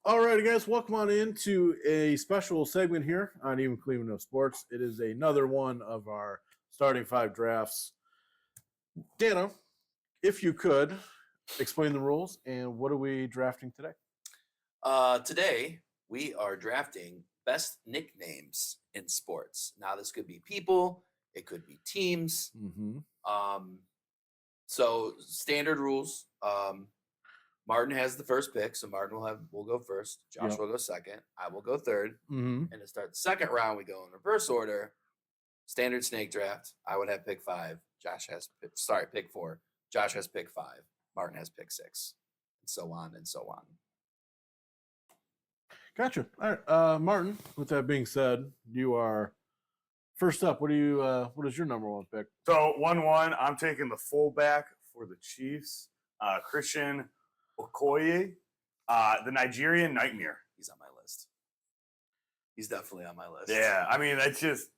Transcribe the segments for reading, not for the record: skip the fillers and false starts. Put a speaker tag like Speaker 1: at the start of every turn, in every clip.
Speaker 1: All right, guys, welcome on into a special segment here on Even Cleveland No Sports. It is another one of our starting five drafts. Dano, if you could explain the rules and what are we drafting today?
Speaker 2: Today, we are drafting best nicknames in sports. Now, this could be people, it could be teams.
Speaker 1: Mm-hmm.
Speaker 2: So, standard rules. Martin has the first pick, so Martin will go first. Josh
Speaker 1: Yep.
Speaker 2: will go second. I will go third.
Speaker 1: Mm-hmm.
Speaker 2: And to start the second round, we go in reverse order. Standard snake draft. I would have pick five. Pick four. Josh has pick five. Martin has pick six, and so on and so on.
Speaker 1: Gotcha. All right, Martin. With that being said, you are first up. What is your number one pick?
Speaker 3: So 1-1, I'm taking the fullback for the Chiefs, Christian Okoye, the Nigerian Nightmare.
Speaker 2: He's on my list. He's definitely on my list.
Speaker 3: Yeah, I mean, that's just,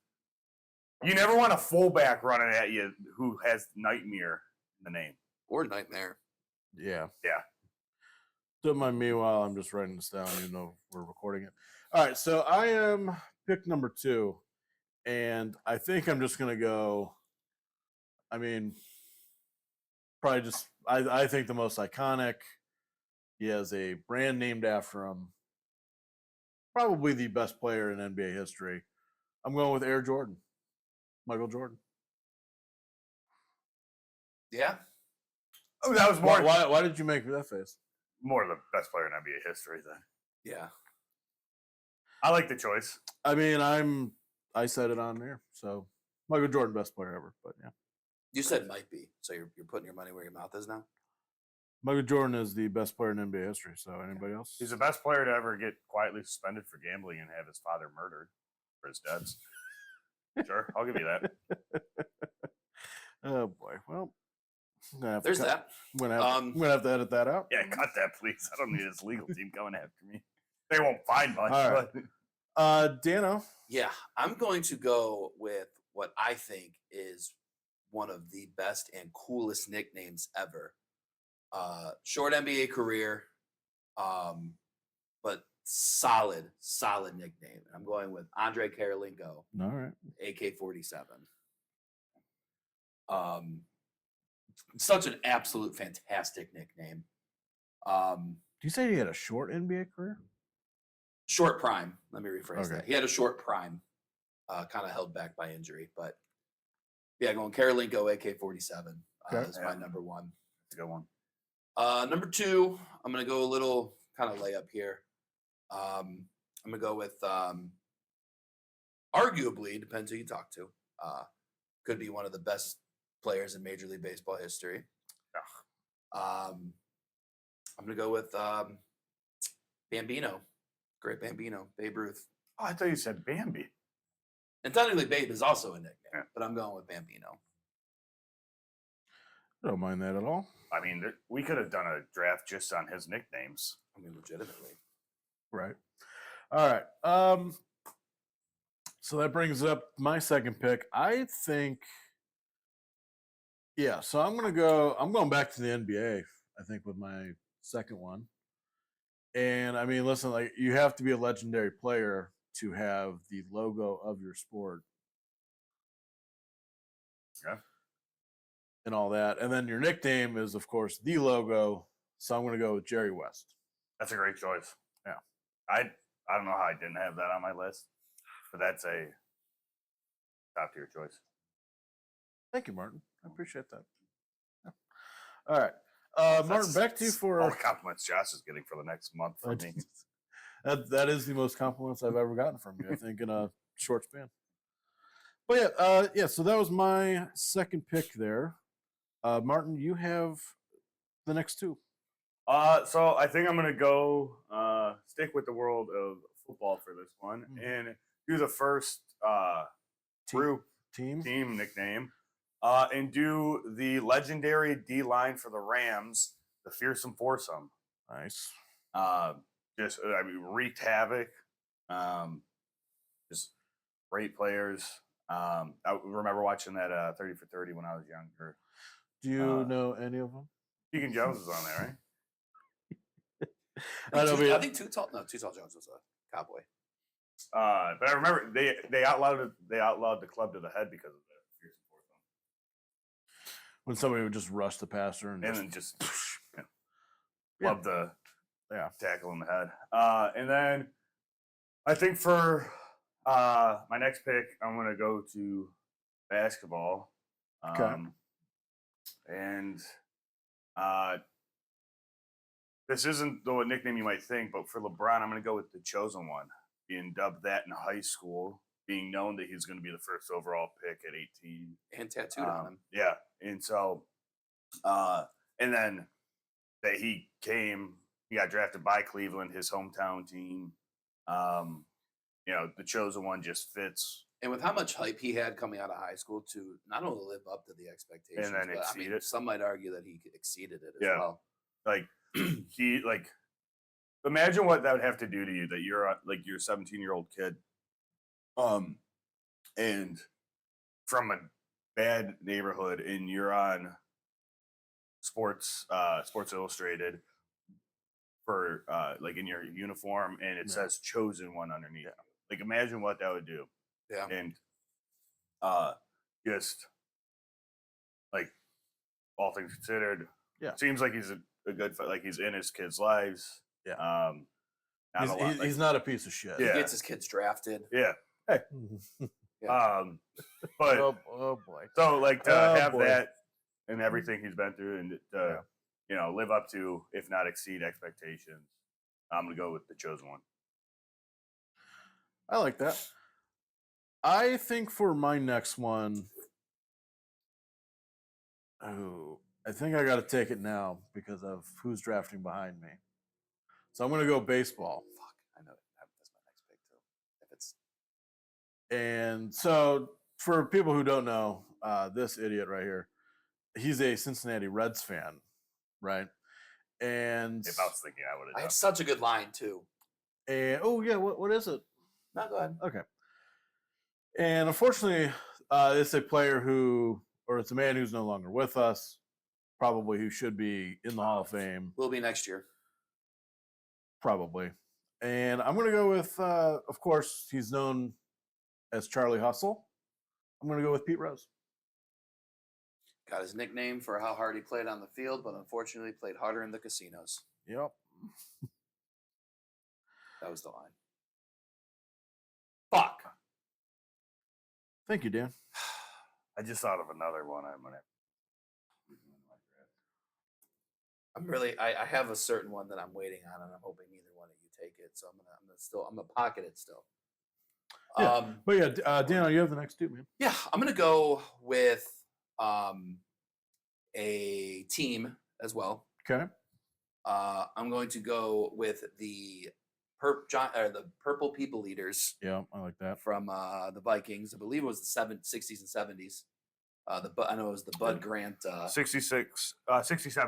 Speaker 3: you never want a fullback running at you who has Nightmare in the name.
Speaker 2: Or Nightmare.
Speaker 1: Yeah.
Speaker 3: Yeah.
Speaker 1: Don't mind me while I'm just writing this down, even though we're recording it. All right, so I am pick number 2, and I think I'm just going to go, I mean, probably just, I think the most iconic. He has a brand named after him. Probably the best player in NBA history. I'm going with Air Jordan, Michael Jordan.
Speaker 2: Yeah.
Speaker 3: Oh, that was more.
Speaker 1: Why did you make that face?
Speaker 3: More the best player in NBA history then.
Speaker 2: Yeah.
Speaker 3: I like the choice.
Speaker 1: I mean, I said it on there, so Michael Jordan, best player ever. But yeah,
Speaker 2: You said might be, so you're putting your money where your mouth is now.
Speaker 1: Michael Jordan is the best player in NBA history. So anybody else?
Speaker 3: He's the best player to ever get quietly suspended for gambling and have his father murdered for his debts. Sure, I'll give you that.
Speaker 1: Oh boy. Well,
Speaker 2: There's that.
Speaker 1: I'm gonna have to edit that out.
Speaker 3: Yeah, cut that, please. I don't need his legal team coming after me. They won't find much.
Speaker 1: All right.
Speaker 3: But
Speaker 1: Dano.
Speaker 2: Yeah, I'm going to go with what I think is one of the best and coolest nicknames ever. Short NBA career, but solid nickname. I'm going with Andre Karolinko,
Speaker 1: All right.
Speaker 2: AK-47. Such an absolute fantastic nickname.
Speaker 1: Do you say he had a short NBA career?
Speaker 2: Short prime. Let me rephrase
Speaker 1: Okay.
Speaker 2: that. He had a short prime, kind of held back by injury, but yeah, going Karolinko, AK-47
Speaker 1: Okay.
Speaker 2: is my number one.
Speaker 3: That's a good one.
Speaker 2: Number 2, I'm gonna go a little kind of layup here. I'm gonna go with arguably, depends who you talk to. Could be one of the best players in Major League Baseball history. I'm gonna go with Bambino, great Bambino, Babe Ruth.
Speaker 3: Oh, I thought you said Bambi.
Speaker 2: And technically, Babe is also a nickname, but I'm going with Bambino.
Speaker 1: I don't mind that at all.
Speaker 3: I mean, we could have done a draft just on his nicknames.
Speaker 2: I mean, legitimately.
Speaker 1: Right. All right. So that brings up my second pick. I think, yeah. So I'm going back to the NBA. I think with my second one. And I mean, listen, like you have to be a legendary player to have the logo of your sport.
Speaker 3: Yeah.
Speaker 1: And all that. And then your nickname is, of course, the logo. So I'm going to go with Jerry West.
Speaker 3: That's a great choice.
Speaker 1: Yeah.
Speaker 3: I don't know how I didn't have that on my list, but that's a top tier choice.
Speaker 1: Thank you, Martin. I appreciate that. Yeah. All right. Martin, back to you for
Speaker 3: all the compliments Josh is getting for the next month from me.
Speaker 1: That is the most compliments I've ever gotten from you, I think, in a short span. But yeah, so that was my second pick there. Martin, you have the next 2.
Speaker 3: So I think I'm gonna go stick with the world of football for this one and do the first group
Speaker 1: team
Speaker 3: nickname and do the legendary D line for the Rams, the Fearsome Foursome.
Speaker 1: Nice.
Speaker 3: Wreaked havoc. Just great players. I remember watching that 30 for 30 when I was younger.
Speaker 1: Do you know any of them?
Speaker 3: Deacon Jones is on there, right?
Speaker 1: I know,
Speaker 2: I
Speaker 1: but
Speaker 2: think Too Tall Jones was a Cowboy.
Speaker 3: But I remember they outlawed the club to the head because of that. Fierce and Forthcomb.
Speaker 1: when somebody would just rush the passer and
Speaker 3: And
Speaker 1: just,
Speaker 3: then just
Speaker 1: Yeah.
Speaker 3: love the
Speaker 1: yeah.
Speaker 3: tackle in the head. And then I think for my next pick, I'm gonna go to basketball.
Speaker 1: Okay.
Speaker 3: And this isn't the nickname you might think, but for LeBron, I'm gonna go with the chosen one, being dubbed that in high school, being known that he's gonna be the first overall pick at 18.
Speaker 2: And tattooed on him.
Speaker 3: Yeah. And so and then that he got drafted by Cleveland, his hometown team. The chosen one just fits.
Speaker 2: And with how much hype he had coming out of high school to not only live up to the expectations,
Speaker 3: then
Speaker 2: but
Speaker 3: exceed it.
Speaker 2: some might argue that he exceeded it as
Speaker 3: Yeah.
Speaker 2: well.
Speaker 3: Like imagine what that would have to do to you that you're a 17-year-old kid, and from a bad neighborhood, and you're on Sports Illustrated for in your uniform, and it says chosen one underneath. Like, imagine what that would do.
Speaker 2: Yeah.
Speaker 3: And just like all things considered, seems like he's a good like he's in his kids' lives.
Speaker 1: Yeah.
Speaker 3: Not a lot,
Speaker 1: He's not a piece of shit.
Speaker 2: He
Speaker 3: Yeah.
Speaker 2: gets his kids drafted.
Speaker 3: yeah.
Speaker 2: Yeah.
Speaker 3: But
Speaker 1: oh boy.
Speaker 3: so like to
Speaker 1: Oh,
Speaker 3: have
Speaker 1: boy.
Speaker 3: that and everything he's been through, and to live up to, if not exceed expectations, I'm gonna go with the chosen one.
Speaker 1: I like that. I think for my next one, I think I got to take it now because of who's drafting behind me. So I'm going to go baseball.
Speaker 2: Fuck, I know that's my next pick too. If it's
Speaker 1: And so for people who don't know, this idiot right here, he's a Cincinnati Reds fan, right? And
Speaker 3: If I was thinking, I would have
Speaker 2: I
Speaker 3: done.
Speaker 2: had such a good line too.
Speaker 1: what is it?
Speaker 2: No, go ahead.
Speaker 1: Okay. And unfortunately, it's a player it's a man who's no longer with us, probably who should be in the Hall of Fame,
Speaker 2: Will be next year.
Speaker 1: probably. And I'm going to go with, of course, he's known as Charlie Hustle. I'm going to go with Pete Rose.
Speaker 2: Got his nickname for how hard he played on the field, but unfortunately played harder in the casinos.
Speaker 1: Yep.
Speaker 2: That was the line. Fuck.
Speaker 1: Thank you, Dan.
Speaker 3: I just thought of another one. I'm gonna.
Speaker 2: I have a certain one that I'm waiting on, and I'm hoping neither one of you take it. So I'm gonna pocket it still.
Speaker 1: Yeah. But yeah, Daniel, you have the next two, man.
Speaker 2: Yeah, I'm gonna go with a team as well.
Speaker 1: Okay.
Speaker 2: I'm going to go with the Purple People Eaters
Speaker 1: Yeah, I like that.
Speaker 2: from the Vikings. I believe it was the 60s and 70s. I know it was the Bud Grant.
Speaker 3: 67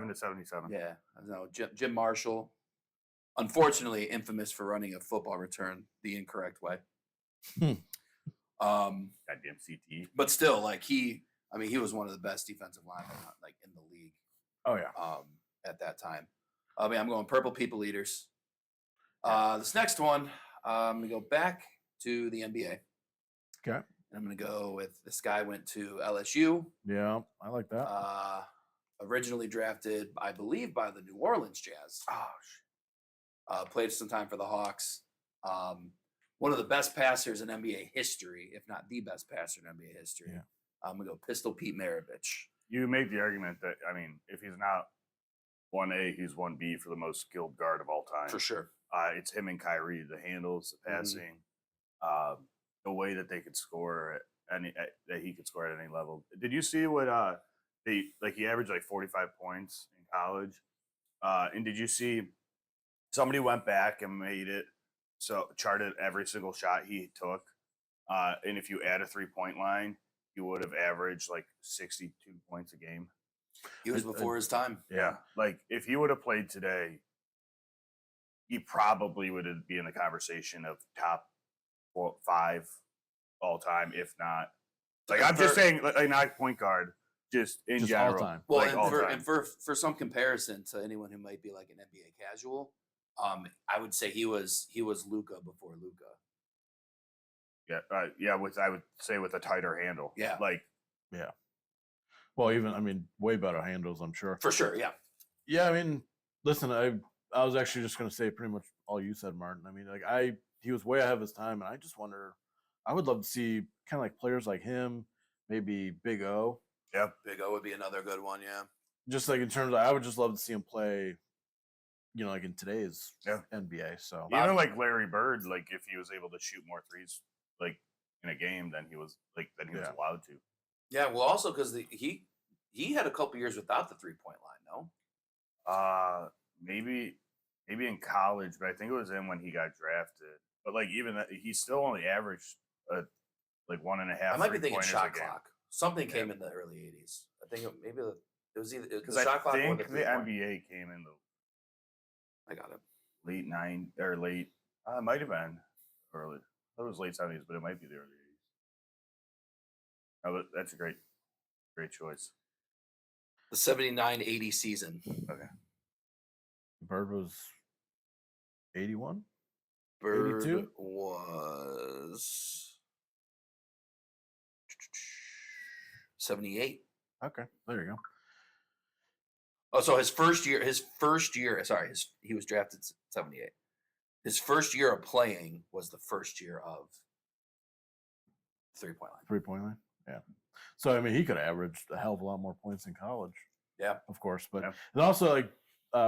Speaker 3: to 77.
Speaker 2: Yeah, I know Jim Marshall. Unfortunately, infamous for running a football return the incorrect way.
Speaker 3: Goddamn CT.
Speaker 2: But still, he was one of the best defensive linemen in the league.
Speaker 1: Oh yeah.
Speaker 2: At that time. I'm going Purple People Eaters. This next one, I'm gonna go back to the NBA.
Speaker 1: Okay.
Speaker 2: And I'm gonna go with this guy went to LSU.
Speaker 1: Yeah, I like that.
Speaker 2: Originally drafted, I believe, by the New Orleans Jazz. Played some time for the Hawks. One of the best passers in NBA history, if not the best passer in NBA history.
Speaker 1: Yeah.
Speaker 2: I'm gonna go Pistol Pete Maravich.
Speaker 3: You make the argument that if he's not 1A, he's 1B for the most skilled guard of all time.
Speaker 2: For sure.
Speaker 3: It's him and Kyrie. The handles, the passing, the way that they could score that he could score at any level. Did you see what he averaged 45 points in college? And did you see somebody went back and made it so charted every single shot he took, and if you add a 3-point line, he would have averaged 62 points a game.
Speaker 2: He was before his time.
Speaker 3: Yeah, if he would have played today, he probably would be in the conversation of top 5 all time, if not. I'm just saying, not point guard, just in
Speaker 1: Just
Speaker 3: general.
Speaker 1: all time.
Speaker 2: Well,
Speaker 3: all time.
Speaker 2: and for some comparison to anyone who might be an NBA casual, I would say he was Luca before Luca.
Speaker 3: Yeah, yeah. I would say with a tighter handle.
Speaker 2: Yeah.
Speaker 3: like
Speaker 1: Yeah. Well, even I mean, way better handles, I'm sure.
Speaker 2: For sure, yeah.
Speaker 1: Yeah, I mean, listen, I was actually just gonna say pretty much all you said, Martin. I mean, like he was way ahead of his time, and I just wonder. I would love to see kind of like players like him, maybe Big O,
Speaker 2: Big O would be another good one, yeah.
Speaker 1: just like in terms of I would just love to see him play, like in today's
Speaker 3: Yeah.
Speaker 1: NBA. So
Speaker 3: even like Larry Bird, like if he was able to shoot more threes, like in a game, then he was
Speaker 1: Yeah.
Speaker 3: allowed to.
Speaker 2: Yeah, well, also because he had a couple years without the 3-point line, no?
Speaker 3: Maybe in college, but I think it was in when he got drafted. But like even that, he still only averaged like 1.5.
Speaker 2: I might be thinking
Speaker 3: three-pointers
Speaker 2: shot
Speaker 3: a game.
Speaker 2: clock. Something came in the early 80s. I think maybe it was either
Speaker 3: Because
Speaker 2: the
Speaker 3: I
Speaker 2: shot clock or
Speaker 3: think
Speaker 2: the
Speaker 3: the
Speaker 2: 3-point.
Speaker 3: NBA came in the
Speaker 2: I got it.
Speaker 3: late late. It might have been early. It was late 70s, but it might be the early 80s. Oh, that's a great choice.
Speaker 2: The 79-80 season.
Speaker 3: Okay.
Speaker 1: Bird was 81.
Speaker 2: Bird
Speaker 1: 82?
Speaker 2: was 78.
Speaker 1: Okay, there you go.
Speaker 2: Oh, so his first year, sorry, he was drafted 78. His first year of playing was the first year of 3-point line.
Speaker 1: 3-point line. Yeah. So I mean, he could have averaged a hell of a lot more points in college.
Speaker 2: Yeah,
Speaker 1: of course. But
Speaker 3: Yeah.
Speaker 1: and also like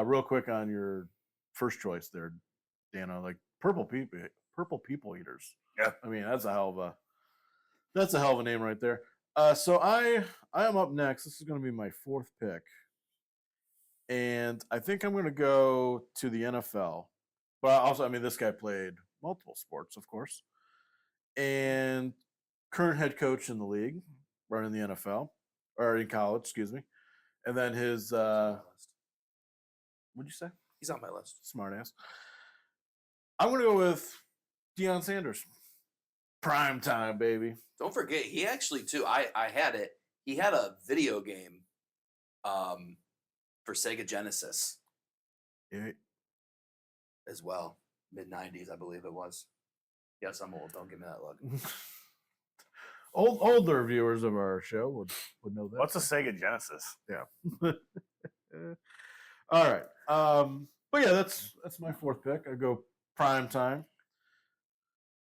Speaker 1: real quick on your first choice there, Dano, like purple people eaters.
Speaker 3: Yeah.
Speaker 1: I mean, that's a hell of a name right there. So I am up next. This is going to be my fourth pick. And I think I'm going to go to the NFL. But also, I mean, this guy played multiple sports, of course. And current head coach in the league, running the NFL, or in college, excuse me. And then his, what'd you say?
Speaker 2: he's on my list.
Speaker 1: Smart ass. I'm going to go with Deion Sanders. Prime time, baby.
Speaker 2: Don't forget, he actually too. I had it. He had a video game, for Sega Genesis
Speaker 1: Yeah.
Speaker 2: as well. Mid-90s, I believe it was. Yes, I'm old. Don't give me that look.
Speaker 1: Older viewers of our show would know that.
Speaker 3: What's a Sega Genesis?
Speaker 1: Yeah. All right. But yeah, that's my fourth pick. I go prime time.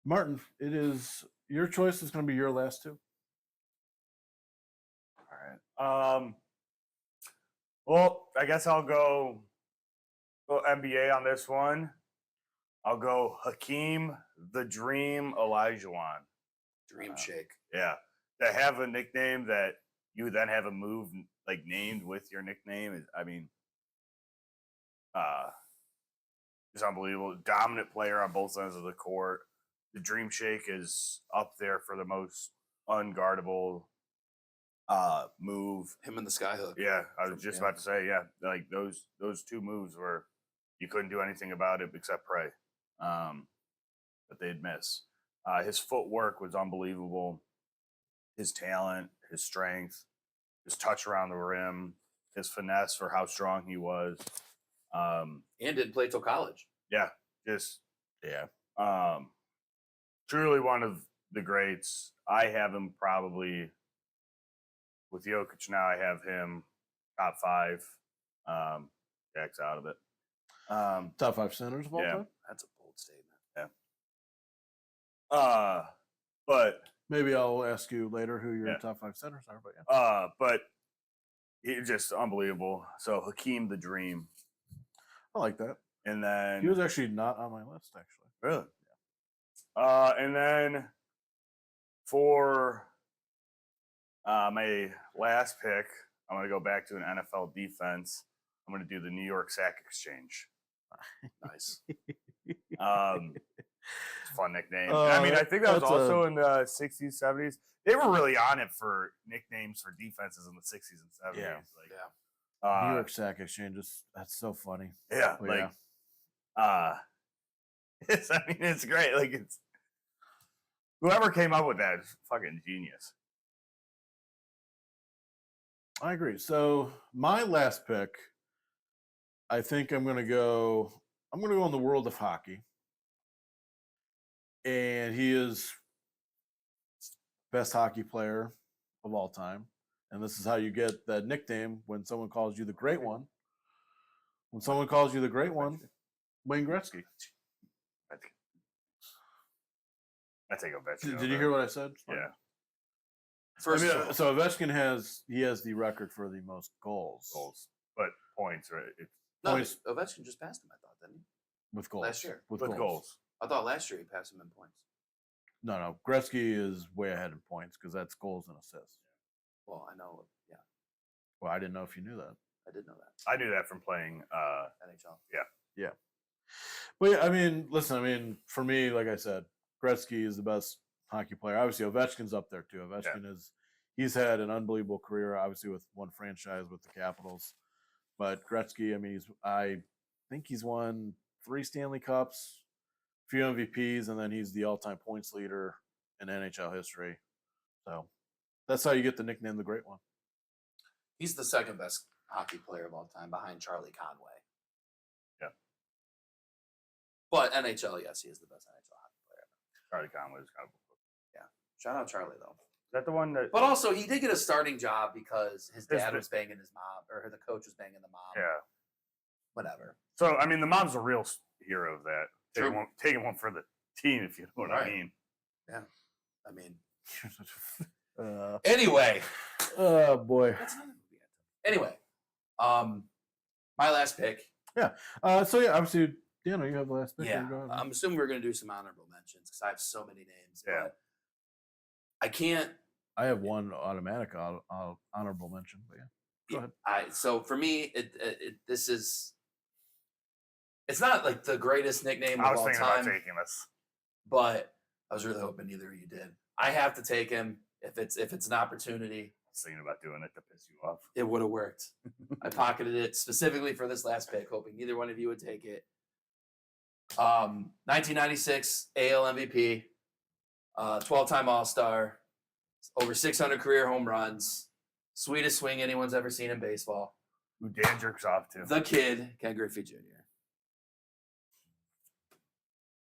Speaker 1: Martin, it is your choice is going to be your last two.
Speaker 3: All right. Well, I guess I'll go NBA on this one. I'll go Hakeem the Dream Olajuwon.
Speaker 2: Dream Shake.
Speaker 3: Yeah, to have a nickname that you then have a move like named with your nickname is, I mean, it's unbelievable. Dominant player on both ends of the court. The Dream Shake is up there for the most unguardable move.
Speaker 2: Him and the Skyhook.
Speaker 3: Yeah, I was just about to say, yeah, like those two moves were you couldn't do anything about it except pray that they'd miss. His footwork was unbelievable. His talent, his strength, his touch around the rim, his finesse for how strong he was.
Speaker 2: And didn't play till college.
Speaker 3: Yeah, just
Speaker 1: Yeah.
Speaker 3: truly one of the greats. I have him probably with Jokic now. I have him top 5. Jack's out of it.
Speaker 1: Top 5 centers of all
Speaker 3: Yeah.
Speaker 1: time?
Speaker 2: That's a bold statement.
Speaker 3: But
Speaker 1: Maybe I'll ask you later who your
Speaker 3: Yeah.
Speaker 1: top 5 centers are, but yeah.
Speaker 3: but he's just unbelievable. So Hakeem the Dream,
Speaker 1: I like that.
Speaker 3: and then
Speaker 1: He was actually not on my list, actually.
Speaker 3: really, and then for my last pick, I'm going to go back to an NFL defense. I'm going to do the New York Sack Exchange.
Speaker 2: Nice.
Speaker 3: It's a fun nickname. I mean, I think that was
Speaker 1: that's
Speaker 3: also in the 60s, 70s. They were really on it for nicknames for defenses in the 60s and 70s.
Speaker 1: Yeah.
Speaker 3: Like,
Speaker 2: Yeah.
Speaker 1: New York Sack Exchanges. That's so funny.
Speaker 3: Yeah,
Speaker 1: But
Speaker 3: like,
Speaker 1: yeah.
Speaker 3: I mean, it's great. Like, it's whoever came up with that is fucking genius.
Speaker 1: I agree. So my last pick, I think I'm going to go I'm going to go in the world of hockey. And he is best hockey player of all time. And this is how you get that nickname when someone calls you the Great One. When someone calls you the Great One, Wayne Gretzky.
Speaker 3: I take Ovechkin.
Speaker 1: Did you hear what I said?
Speaker 3: Yeah.
Speaker 2: First of all,
Speaker 1: so Ovechkin has the record for the most goals.
Speaker 3: But points, right? It's
Speaker 2: no,
Speaker 1: points-
Speaker 2: Ovechkin just passed him, I thought, didn't he?
Speaker 1: With goals.
Speaker 2: Last year.
Speaker 1: With
Speaker 3: with goals.
Speaker 2: I thought last year he passed him in points.
Speaker 1: No. Gretzky is way ahead in points because that's goals and assists.
Speaker 2: Well, I know. Yeah,
Speaker 1: Well, I didn't know if you knew that.
Speaker 2: I did know that.
Speaker 3: I knew that from playing.
Speaker 2: NHL.
Speaker 1: But yeah, I mean, listen, for me, like I said, Gretzky is the best hockey player. Obviously, Ovechkin's up there too. Ovechkin he's had an unbelievable career, obviously with one franchise with the Capitals. But Gretzky, I mean, I think he's won 3 Stanley Cups, a few MVPs, and then he's the all-time points leader in NHL history. So that's how you get the nickname the Great One.
Speaker 2: He's the second best hockey player of all time behind Charlie Conway.
Speaker 3: Yeah.
Speaker 2: But NHL, yes, he is the best NHL hockey player.
Speaker 3: Charlie Conway was kind of.
Speaker 2: Shout out Charlie, though.
Speaker 3: Is that the one that?
Speaker 2: But also, he did get a starting job because his
Speaker 3: His-
Speaker 2: dad was banging his mom, or the coach was banging the mom.
Speaker 3: Yeah.
Speaker 2: Whatever.
Speaker 3: So I mean, the mom's a real hero of that.
Speaker 2: True.
Speaker 3: Taking one for the team, if you know what I
Speaker 2: Right.
Speaker 3: mean.
Speaker 2: I mean,
Speaker 1: uh,
Speaker 2: anyway.
Speaker 1: oh boy.
Speaker 2: That's another movie. Anyway, my last pick.
Speaker 1: So yeah, obviously, Dano, you have the last pick.
Speaker 2: Yeah,
Speaker 1: Go ahead.
Speaker 2: I'm assuming we're going to do some honorable mentions because I have so many names.
Speaker 3: Yeah.
Speaker 2: But I can't.
Speaker 1: I have one automatic honorable mention, but yeah. Go ahead.
Speaker 2: So for me, this is. It's not like the greatest nickname
Speaker 3: I
Speaker 2: of
Speaker 3: was
Speaker 2: all
Speaker 3: thinking
Speaker 2: time,
Speaker 3: about taking this.
Speaker 2: but I was really hoping neither of you did. I have to take him if it's an opportunity.
Speaker 3: I was thinking about doing it to piss you off.
Speaker 2: It would have worked. I pocketed it specifically for this last pick, hoping neither one of you would take it. 1996 AL MVP, 12-time All-Star, over 600 career home runs, sweetest swing anyone's ever seen in baseball.
Speaker 3: Who Dan jerks off to.
Speaker 2: The kid, Ken Griffey Jr.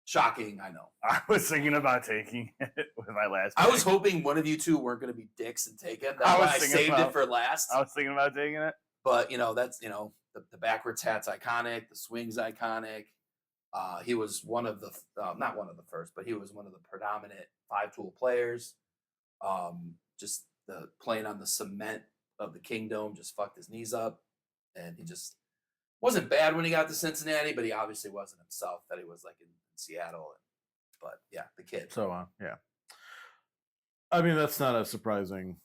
Speaker 2: Shocking, I know.
Speaker 3: I was thinking about taking it with my last
Speaker 2: I was
Speaker 3: pick.
Speaker 2: hoping one of you two weren't going to be dicks and take it.
Speaker 3: I
Speaker 2: That's
Speaker 3: was
Speaker 2: why I
Speaker 3: thinking
Speaker 2: saved it
Speaker 3: about-
Speaker 2: for last.
Speaker 3: I was thinking about taking it.
Speaker 2: But that's the backwards hat's iconic. The swing's iconic. He was one of the not one of the first, but he was one of the predominant 5-tool players. Just the playing on the cement of the Kingdom just fucked his knees up, and he just wasn't bad when he got to Cincinnati, but he obviously wasn't himself that he was like in Seattle. But yeah, the kid.
Speaker 1: So on, yeah. I mean, that's not a surprising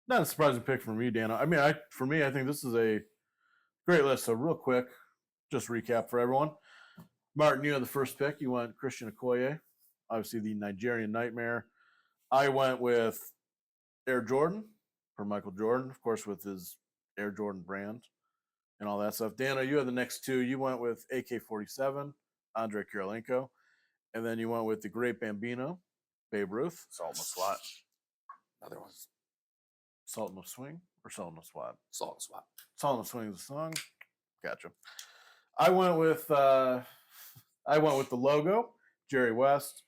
Speaker 1: pick from you, Dano. I mean, for me, I think this is a great list. So real quick, just recap for everyone. Martin, you had the first pick. You went Christian Okoye, obviously the Nigerian Nightmare. I went with Air Jordan for Michael Jordan, of course, with his Air Jordan brand and all that stuff. Dano, you had the next two. You went with AK-47, Andrei Kirilenko. And then you went with the Great Bambino, Babe Ruth.
Speaker 3: Salt and SWAT.
Speaker 2: Another one.
Speaker 1: Salt and Swing or Salt and Swat?
Speaker 2: Salt and swap.
Speaker 1: Salt and Swing is the song. Gotcha. I went with the logo, Jerry West.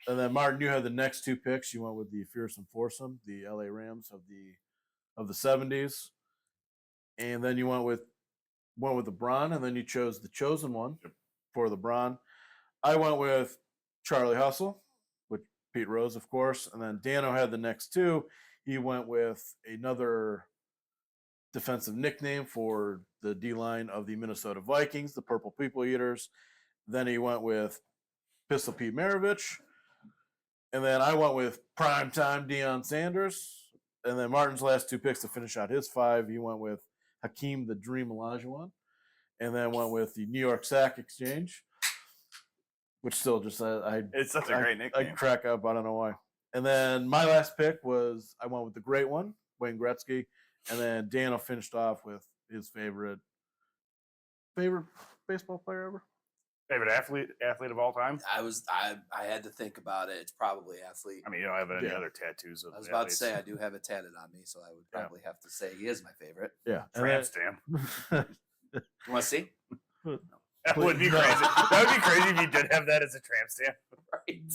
Speaker 1: And then Martin, you had the next two picks. You went with the Fearsome Foursome, the LA Rams of the 70s. And then you went with LeBron, and then you chose the chosen one for LeBron. I went with Charlie Hustle, with Pete Rose, of course. And then Dano had the next two. He went with another defensive nickname for the D-line of the Minnesota Vikings, the Purple People Eaters. Then he went with Pistol Pete Maravich. And then I went with primetime Deion Sanders. And then Martin's last two picks to finish out his five, he went with Hakeem the Dream Olajuwon. And then went with the New York Sack Exchange, which still just
Speaker 3: It's such a great
Speaker 1: I
Speaker 3: nickname.
Speaker 1: crack up. I don't know why. And then my last pick was I went with the great one, Wayne Gretzky. And then Dano finished off with his favorite baseball player ever.
Speaker 3: Favorite athlete of all time.
Speaker 2: I had to think about it. It's probably athlete.
Speaker 3: I mean, you don't have any
Speaker 1: Yeah.
Speaker 3: other tattoos of
Speaker 2: I was about to
Speaker 3: athletes.
Speaker 2: say I do have it tatted on me, so I would
Speaker 1: Yeah.
Speaker 2: probably have to say he is my favorite.
Speaker 1: Yeah.
Speaker 3: Tramp stamp.
Speaker 2: You want to see?
Speaker 3: That would be
Speaker 1: No.
Speaker 3: crazy. That would be crazy if you did have that as a tramp stamp.
Speaker 2: Right.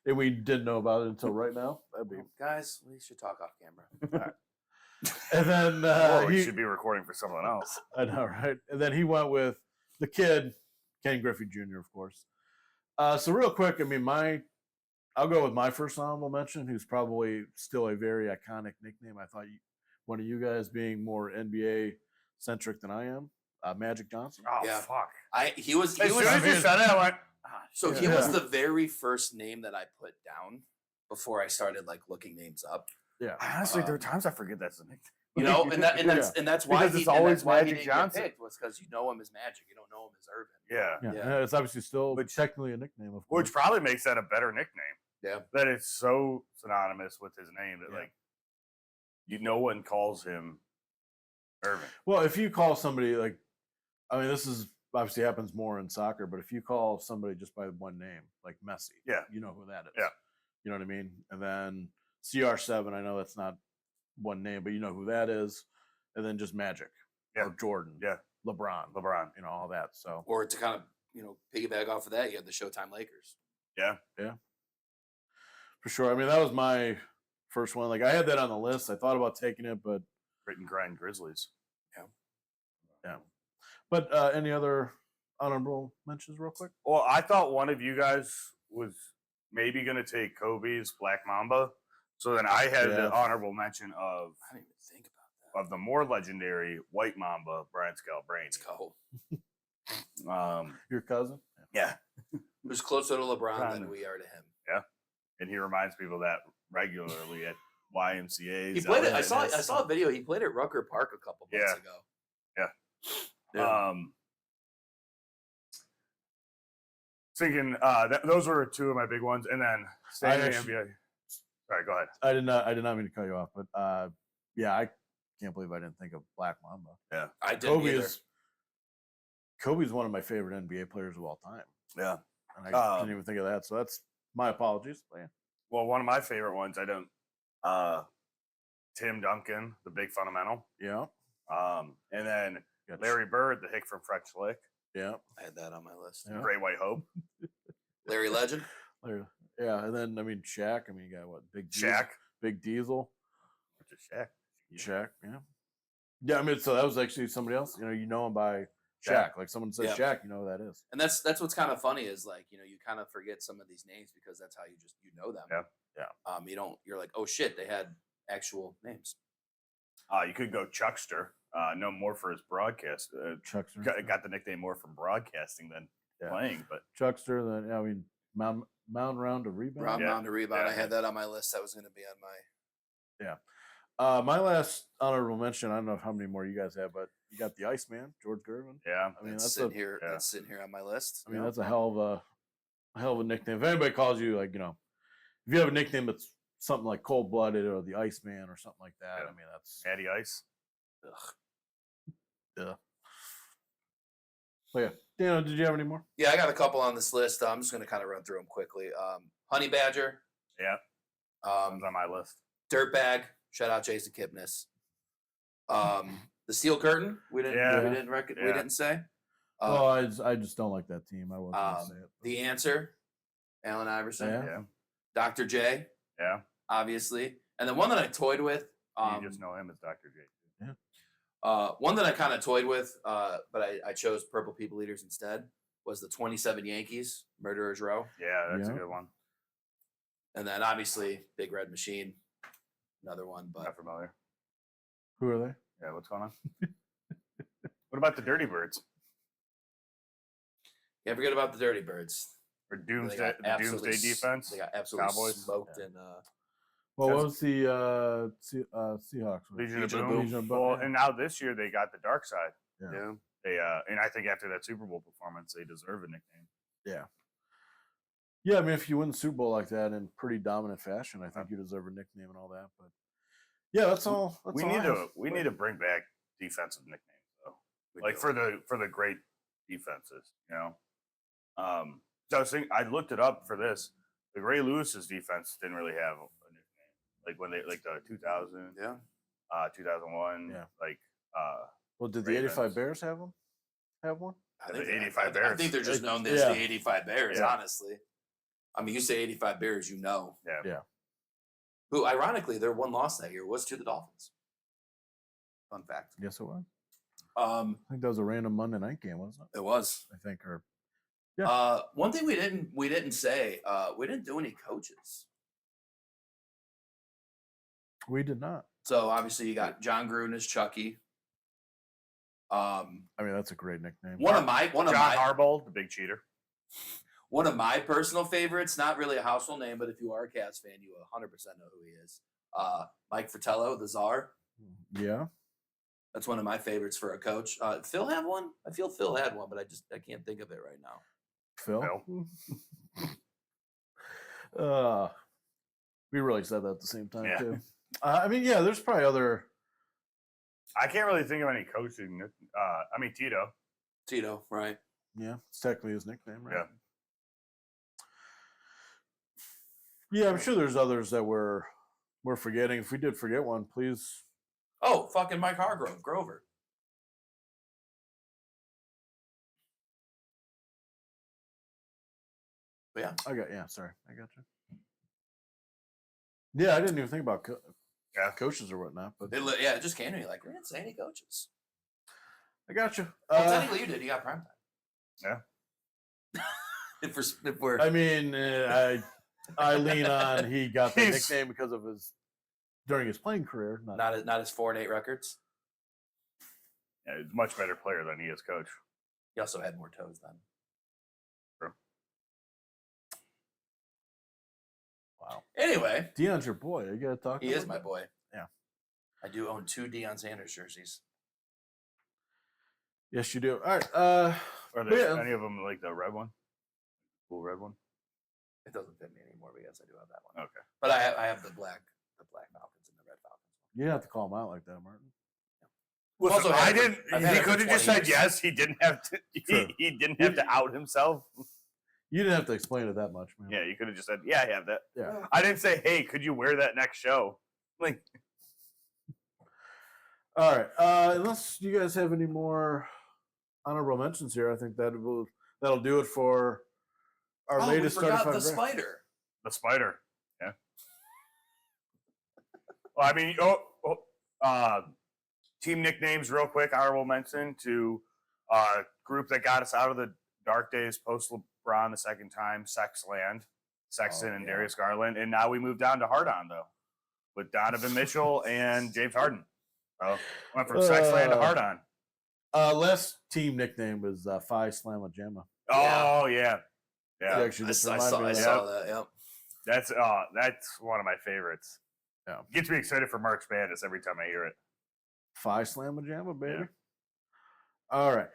Speaker 1: And we didn't know about it until right now. That'd be.
Speaker 2: Well, guys, we should talk off camera.
Speaker 1: And then
Speaker 3: Or we
Speaker 1: he,
Speaker 3: should be recording for someone else.
Speaker 1: I know, right? And then he went with the kid, Ken Griffey Jr., of course. So real quick, I mean, I'll go with my first honorable mention, who's probably still a very iconic nickname. I thought one of you guys being more NBA centric than I am, Magic Johnson.
Speaker 3: Oh
Speaker 2: Yeah.
Speaker 3: fuck!
Speaker 2: He was
Speaker 3: As soon as you said it, I went. Ah,
Speaker 2: so he
Speaker 1: Yeah.
Speaker 2: was the very first name that I put down before I started like looking names up.
Speaker 1: Yeah.
Speaker 3: honestly, there are times I forget that's the nickname.
Speaker 2: You know, and that's why
Speaker 3: Because
Speaker 2: he,
Speaker 3: it's
Speaker 2: and
Speaker 3: always
Speaker 2: that's why he
Speaker 3: Magic
Speaker 2: didn't
Speaker 3: Johnson.
Speaker 2: get picked, was because you know him as Magic, you don't know him as Irvin.
Speaker 3: Yeah,
Speaker 1: Yeah.
Speaker 2: Yeah.
Speaker 1: And it's obviously still
Speaker 3: Which-
Speaker 1: technically a nickname, of course.
Speaker 3: which probably makes that a better nickname.
Speaker 2: Yeah.
Speaker 3: That it's so synonymous with his name that
Speaker 1: Yeah.
Speaker 3: like no one calls him Irvin.
Speaker 1: Well, if you call somebody like, I mean, this is obviously happens more in soccer, but if you call somebody just by one name, like Messi,
Speaker 3: Yeah.
Speaker 1: you know who that is.
Speaker 3: Yeah.
Speaker 1: You know what I mean? And then CR7, I know that's not one name, but you know who that is. And then just Magic
Speaker 3: Yeah.
Speaker 1: or Jordan,
Speaker 3: Yeah.
Speaker 1: LeBron,
Speaker 3: LeBron.
Speaker 1: you know, all that. So
Speaker 2: Or to kind of, piggyback off of that, you had the Showtime Lakers.
Speaker 1: for sure. I mean, that was my first one. Like I had that on the list. I thought about taking it, but
Speaker 3: Grit and Grind Grizzlies.
Speaker 1: yeah. But any other honorable mentions real quick?
Speaker 3: Well, I thought one of you guys was maybe going to take Kobe's Black Mamba. So then I had
Speaker 1: Yeah.
Speaker 3: the honorable mention of
Speaker 2: I didn't even think about that.
Speaker 3: the more legendary White Mamba, Brian Scalabrine.
Speaker 2: Let's go.
Speaker 1: Your cousin?
Speaker 3: Yeah,
Speaker 2: Who's closer to LeBron
Speaker 3: LeBron.
Speaker 2: than we are to him.
Speaker 3: and he reminds people of that regularly at YMCA's.
Speaker 2: He played it. I
Speaker 3: Fitness.
Speaker 2: saw a video. He played at Rucker Park a couple months
Speaker 3: Yeah.
Speaker 2: ago.
Speaker 1: Yeah.
Speaker 3: Thinking those were two of my big ones, and then staying in the
Speaker 1: actually-
Speaker 3: NBA. Sorry, go ahead.
Speaker 1: I did not mean to cut you off, but yeah, I can't believe I didn't think of Black Mamba.
Speaker 2: I didn't either.
Speaker 1: Kobe's one of my favorite NBA players of all time,
Speaker 3: Yeah.
Speaker 1: and I didn't even think of that. So that's my apologies. But yeah.
Speaker 3: Well, one of my favorite ones. I don't. Tim Duncan, the big fundamental.
Speaker 1: Yeah,
Speaker 3: And then
Speaker 1: got
Speaker 3: Larry Bird, the hick from French Lick,
Speaker 1: Yeah,
Speaker 2: I had that on my list.
Speaker 1: Yeah.
Speaker 3: Great White Hope.
Speaker 2: Larry Legend.
Speaker 1: Larry, yeah, and then I mean Shaq. I mean you got what
Speaker 3: Shaq.
Speaker 1: Big Diesel,
Speaker 3: Which is Shaq.
Speaker 1: Shaq. Yeah, yeah. I mean, so that was actually somebody else. You know him by Shaq. Like someone says
Speaker 2: Yeah.
Speaker 1: Shaq, you know who that is.
Speaker 2: And that's what's kind of funny is like, you kind of forget some of these names because that's how you know them.
Speaker 3: Yeah.
Speaker 1: Yeah.
Speaker 2: You're like, oh shit, they had actual names.
Speaker 3: You could go Chuckster. No more for his broadcast.
Speaker 1: Chuckster.
Speaker 3: Got the nickname more from broadcasting than
Speaker 1: Yeah.
Speaker 3: playing, but
Speaker 1: Chuckster. Then I mean mound round to rebound.
Speaker 2: Round
Speaker 3: Yeah.
Speaker 2: round to rebound.
Speaker 3: Yeah.
Speaker 2: I had that on my list. That was going to be on my.
Speaker 1: My last honorable mention. I don't know how many more you guys have, but you got the Iceman, George Gervin.
Speaker 3: yeah.
Speaker 1: I mean,
Speaker 2: That's
Speaker 1: that's
Speaker 2: sitting
Speaker 1: a,
Speaker 2: here.
Speaker 3: yeah.
Speaker 2: That's sitting here on my list.
Speaker 1: I mean, that's a hell of a nickname. If anybody calls you like, if you have a nickname that's something like Cold Blooded or the Iceman or something like that,
Speaker 3: Yeah.
Speaker 1: I mean, that's
Speaker 3: Matty Ice.
Speaker 1: yeah. But yeah, Dano, did you have any more?
Speaker 2: Yeah, I got a couple on this list. I'm just going to kind of run through them quickly. Honey Badger.
Speaker 3: Yeah. That was on my list.
Speaker 2: Dirtbag. Shout out Jason Kipnis. The Steel Curtain. We didn't.
Speaker 3: Yeah.
Speaker 2: We didn't. We
Speaker 3: Yeah.
Speaker 2: didn't say.
Speaker 1: Well, I just don't like that team. I wasn't gonna
Speaker 2: um,
Speaker 1: say it.
Speaker 2: The Answer. Allen Iverson.
Speaker 1: Yeah.
Speaker 3: Yeah.
Speaker 2: Dr. J.
Speaker 3: Yeah.
Speaker 2: Obviously, and then one that I toyed with.
Speaker 3: You just know him as Dr. J.
Speaker 2: One that I kind of toyed with, but I chose Purple People Eaters instead. Was the 27 Yankees, Murderers Row,
Speaker 3: Yeah, that's
Speaker 1: Yeah.
Speaker 3: a good one.
Speaker 2: and then obviously Big Red Machine, another one. But
Speaker 3: Not familiar.
Speaker 1: Who are they?
Speaker 3: Yeah, what's going on? What about the Dirty Birds?
Speaker 2: can't forget about the Dirty Birds.
Speaker 3: Or
Speaker 2: They
Speaker 3: Doomsday,
Speaker 2: got
Speaker 3: the
Speaker 2: absolutely
Speaker 3: Doomsday defense?
Speaker 2: They got absolutely
Speaker 3: Cowboys?
Speaker 2: smoked
Speaker 1: Yeah.
Speaker 2: in.
Speaker 1: Well, what
Speaker 3: That's-
Speaker 1: was the Seahawks? with?
Speaker 3: Legion of
Speaker 2: Legion of
Speaker 3: Boom.
Speaker 1: Legion of Boom,
Speaker 3: Well,
Speaker 1: yeah.
Speaker 3: and now this year they got the dark side.
Speaker 1: Yeah.
Speaker 3: They and I think after that Super Bowl performance, they deserve a nickname.
Speaker 1: Yeah, I mean, if you win the Super Bowl like that in pretty dominant fashion, I think you deserve a nickname and all that. But yeah, that's all. That's
Speaker 3: we
Speaker 1: all I
Speaker 3: need
Speaker 1: have.
Speaker 3: to we need to bring back defensive nicknames though.
Speaker 2: we
Speaker 3: Like
Speaker 2: do.
Speaker 3: for the great defenses, So I was thinking, I looked it up for this. The Ray Lewis's defense didn't really have a nickname. Like when they like the 2000,
Speaker 2: yeah.
Speaker 3: 2001,
Speaker 1: Yeah.
Speaker 3: like
Speaker 1: Well, did the
Speaker 3: Ravens.
Speaker 1: '85 Bears have them? Have one?
Speaker 2: I
Speaker 3: The
Speaker 2: think,
Speaker 3: 85
Speaker 2: I
Speaker 3: Bears.
Speaker 2: think they're just known as
Speaker 1: Yeah.
Speaker 2: the 85 Bears,
Speaker 3: Yeah.
Speaker 2: honestly. I mean, you say 85 Bears, you know.
Speaker 3: Yeah.
Speaker 2: Who, ironically, their one loss that year was to the Dolphins. Fun fact.
Speaker 1: Yes, it was.
Speaker 2: I
Speaker 1: I think that was a random Monday night game, wasn't it?
Speaker 2: It was.
Speaker 1: I think, or
Speaker 2: One thing we didn't say, we didn't do any coaches.
Speaker 1: we did not.
Speaker 2: So obviously you got John Gruden as Chucky.
Speaker 1: I mean, that's a great nickname.
Speaker 2: One of
Speaker 3: John
Speaker 2: my
Speaker 3: Harbaugh, the big cheater.
Speaker 2: one of my personal favorites, not really a household name, but if you are a Cats fan, you 100% know who he is. Mike Fratello, the Czar.
Speaker 1: Yeah.
Speaker 2: That's one of my favorites for a coach. Phil have one? I feel Phil had one, but I can't think of it right now.
Speaker 1: Phil. We really said that at the same time
Speaker 3: Yeah.
Speaker 1: too. I mean, yeah, there's probably other.
Speaker 3: I can't really think of any coaching. I mean, Tito.
Speaker 2: Tito, right?
Speaker 1: Yeah, it's technically his nickname, right?
Speaker 3: Yeah.
Speaker 1: Yeah, I'm sure there's others that we're forgetting. If we did forget one, please.
Speaker 2: Oh, fucking Mike Hargrove, Grover. But yeah,
Speaker 1: Sorry, I got you. Yeah, I didn't even think about coaches or whatnot, but
Speaker 2: it just came to me like we didn't say any coaches.
Speaker 1: I got you.
Speaker 2: Well, technically, you did. You got prime time.
Speaker 3: Yeah.
Speaker 2: if we're
Speaker 1: I mean, I lean on he got the
Speaker 3: He's-
Speaker 1: nickname because of during his playing career.
Speaker 2: not his 4-8 records.
Speaker 3: Yeah, he's a much better player than he is coach.
Speaker 2: He also had more toes then.
Speaker 1: Wow.
Speaker 2: Anyway,
Speaker 1: Deion's your boy. You gotta talk.
Speaker 2: he
Speaker 1: to
Speaker 2: is
Speaker 1: him.
Speaker 2: my boy.
Speaker 1: Yeah.
Speaker 2: I do own 2 Deion Sanders jerseys.
Speaker 1: Yes, you do. All right.
Speaker 3: Are there
Speaker 1: Yeah.
Speaker 3: any of them like the red one? Cool red one?
Speaker 2: It doesn't fit me anymore, but yes, I do have that one.
Speaker 3: Okay.
Speaker 2: But I have the black Falcons and the red Falcons.
Speaker 1: You didn't have to call him out like that, Martin.
Speaker 2: Well, also
Speaker 3: I
Speaker 2: had it for-
Speaker 3: didn't.
Speaker 2: I've had
Speaker 3: He
Speaker 2: it for
Speaker 3: could have just
Speaker 2: 20
Speaker 3: said
Speaker 2: years.
Speaker 3: yes. He didn't have to.
Speaker 1: True.
Speaker 3: He didn't have to out himself.
Speaker 1: You didn't have to explain it that much, man.
Speaker 3: Yeah, you could have just said, "Yeah, I have that."
Speaker 1: Yeah.
Speaker 3: I didn't say, "Hey, could you wear that next show?" Like,
Speaker 1: All right. Unless you guys have any more honorable mentions here, I think that'll do it for our
Speaker 2: Oh,
Speaker 1: latest
Speaker 2: we forgot
Speaker 1: 35
Speaker 2: the
Speaker 1: draft.
Speaker 2: spider.
Speaker 3: the spider. Yeah. Well, I mean, team nicknames, real quick. Honorable mention to group that got us out of the dark days post LeBron the second time, Sexton
Speaker 2: Oh,
Speaker 3: and
Speaker 2: yeah.
Speaker 3: Darius Garland, and now we move down to Hard On though, with Donovan Mitchell and James Harden. So went from Sexland to Hard On.
Speaker 1: Last team nickname was Phi Slamma Jamma.
Speaker 3: Oh yeah,
Speaker 1: You
Speaker 3: yeah.
Speaker 1: actually just
Speaker 2: I
Speaker 1: reminded me of that.
Speaker 2: saw that. Yep.
Speaker 3: That's one of my favorites.
Speaker 1: Yeah.
Speaker 3: Gets me excited for March Madness every time I hear it.
Speaker 1: Phi Slamma Jamma, baby.
Speaker 3: Yeah.
Speaker 1: All right.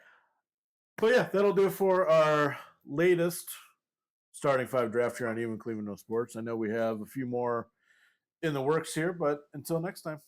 Speaker 1: But yeah, that'll do it for our latest starting 5 draft here on Even Cleveland No Sports. I know we have a few more in the works here, but until next time.